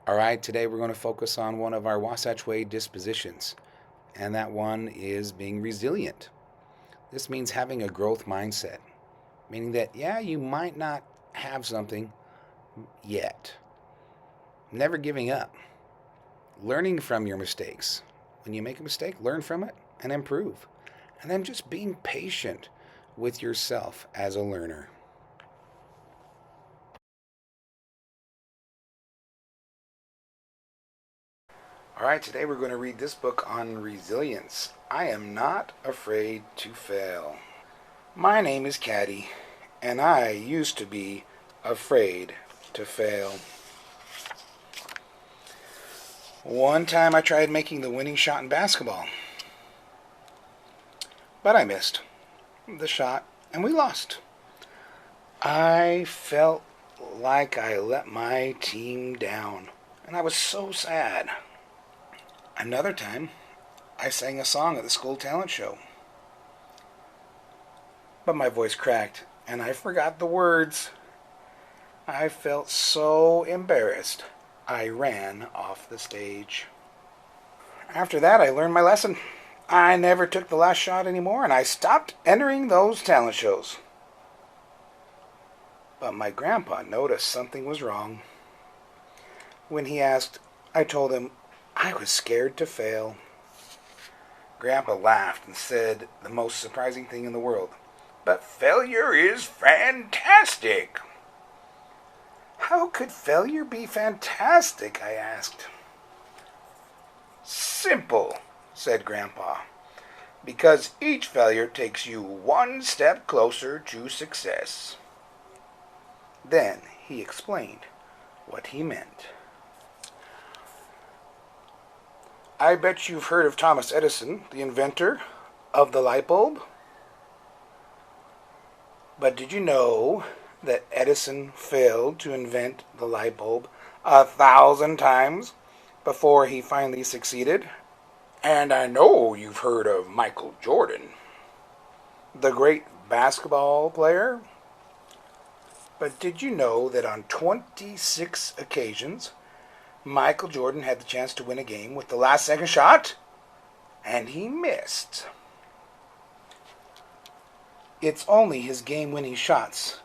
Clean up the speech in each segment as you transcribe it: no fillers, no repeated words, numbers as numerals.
All right, today we're going to focus on one of our Wasatch Way dispositions, and that one is being resilient. This means having a growth mindset, meaning that, yeah, you might not have something yet. Never giving up, learning from your mistakes. When you make a mistake, learn from it and improve. And then just being patient with yourself as a learner. All right, today we're going to read this book on resilience. I am not afraid to fail. My name is Caddy, and I used to be afraid to fail. One time I tried making the winning shot in basketball, but I missed the shot and we lost. I felt like I let my team down, and I was so sad. Another time, I sang a song at the school talent show, but my voice cracked and I forgot the words. I felt so embarrassed, I ran off the stage. After that, I learned my lesson. I never took the last shot anymore, and I stopped entering those talent shows. But my grandpa noticed something was wrong. When he asked, I told him I was scared to fail. Grandpa laughed and said the most surprising thing in the world. But failure is fantastic. How could failure be fantastic? I asked. Simple, said Grandpa, because each failure takes you one step closer to success. Then he explained what he meant. I bet you've heard of Thomas Edison, the inventor of the light bulb. But did you know that Edison failed to invent the light bulb 1,000 times before he finally succeeded? And I know you've heard of Michael Jordan, the great basketball player. But did you know that on 26 occasions, Michael Jordan had the chance to win a game with the last second shot, and he missed? It's only his game-winning shots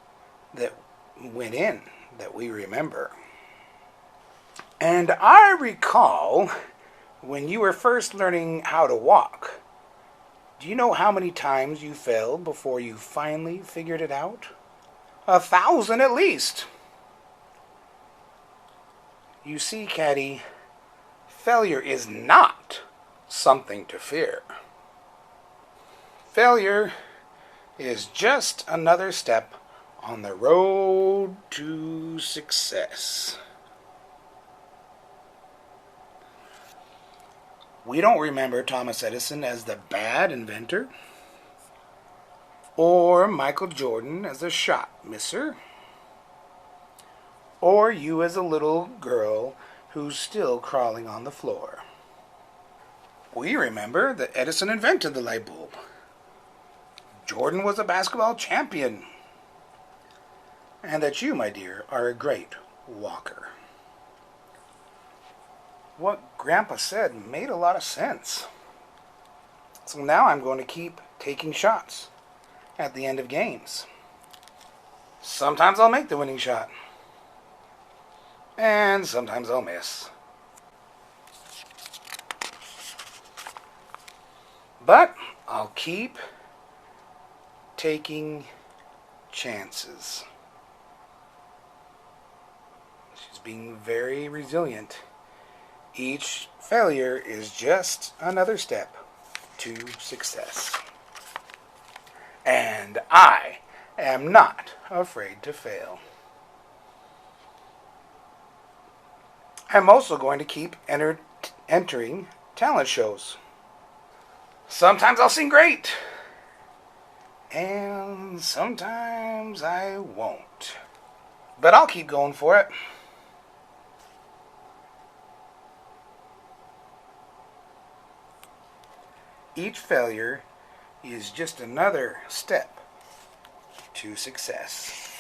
that went in that we remember. And I recall when you were first learning how to walk. Do you know how many times you failed before you finally figured it out? 1,000 at least. You see, Caddy, failure is not something to fear. Failure is just another step on the road to success. We don't remember Thomas Edison as the bad inventor, or Michael Jordan as a shot misser, or you as a little girl who's still crawling on the floor. We remember that Edison invented the light bulb. Jordan was a basketball champion. And that you, my dear, are a great walker. What Grandpa said made a lot of sense. So now I'm going to keep taking shots at the end of games. Sometimes I'll make the winning shot. And sometimes I'll miss. But I'll keep taking chances. She's being very resilient. Each failure is just another step to success. And I am not afraid to fail. I'm also going to keep entering talent shows. Sometimes I'll sing great, and sometimes I won't. But I'll keep going for it. Each failure is just another step to success.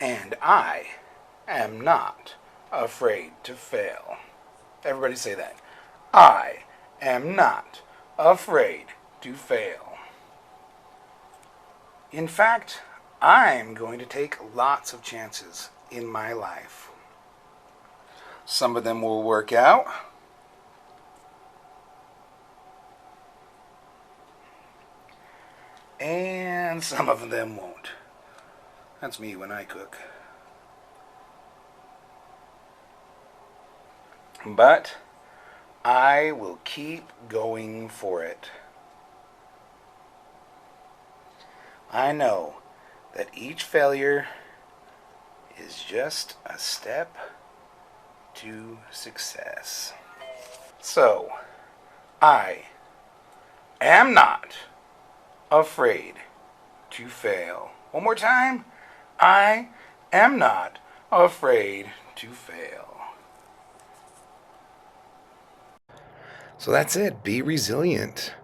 And I am not afraid to fail. Everybody say that. I am not afraid to fail. In fact, I'm going to take lots of chances in my life. Some of them will work out. And some of them won't. That's me when I cook. But I will keep going for it. I know that each failure is just a step to success. So, I am not afraid to fail. One more time. I am not afraid to fail. So that's it. Be resilient.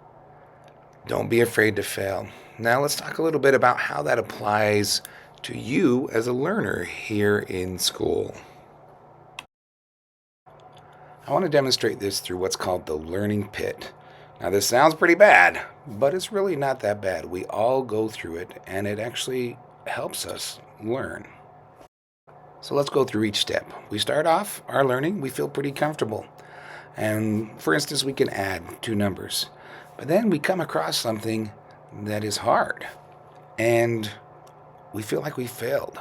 Don't be afraid to fail. Now let's talk a little bit about how that applies to you as a learner here in school. I want to demonstrate this through what's called the learning pit. Now this sounds pretty bad, but it's really not that bad. We all go through it, and it actually helps us learn. So let's go through each step. We start off our learning, we feel pretty comfortable. And for instance, we can add two numbers. But then we come across something that is hard, and we feel like we failed.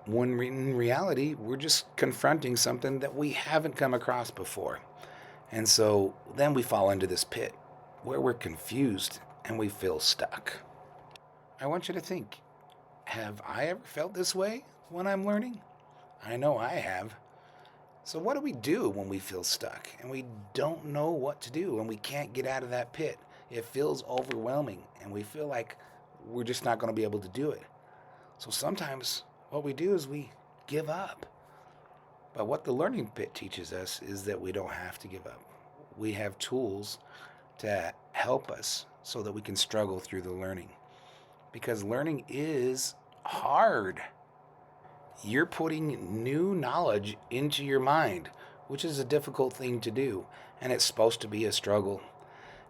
When in reality, we're just confronting something that we haven't come across before. And so then we fall into this pit where we're confused and we feel stuck. I want you to think, have I ever felt this way when I'm learning? I know I have. So what do we do when we feel stuck and we don't know what to do and we can't get out of that pit? It feels overwhelming and we feel like we're just not going to be able to do it. So sometimes what we do is we give up. But what the learning pit teaches us is that we don't have to give up. We have tools to help us so that we can struggle through the learning. Because learning is hard. You're putting new knowledge into your mind, which is a difficult thing to do, and it's supposed to be a struggle.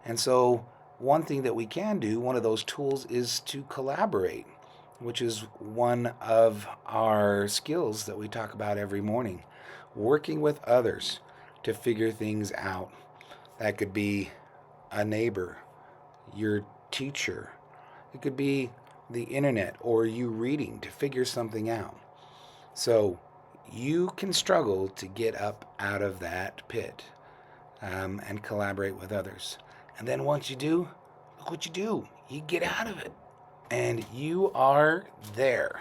And so one thing that we can do, one of those tools, is to collaborate, which is one of our skills that we talk about every morning. Working with others to figure things out. That could be a neighbor, your teacher. It could be the internet or you reading to figure something out. So you can struggle to get up out of that pit and collaborate with others. And then once you do, look what you do. You get out of it and you are there.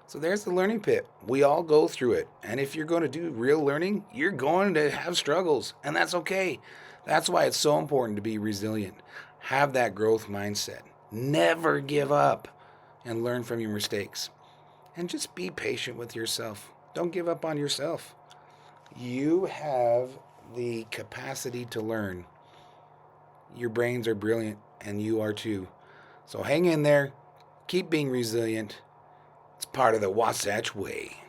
So there's the learning pit. We all go through it. And if you're going to do real learning, you're going to have struggles. And that's okay. That's why it's so important to be resilient. Have that growth mindset. Never give up and learn from your mistakes. And just be patient with yourself. Don't give up on yourself. You have the capacity to learn. Your brains are brilliant, and you are too. So hang in there. Keep being resilient. It's part of the Wasatch Way.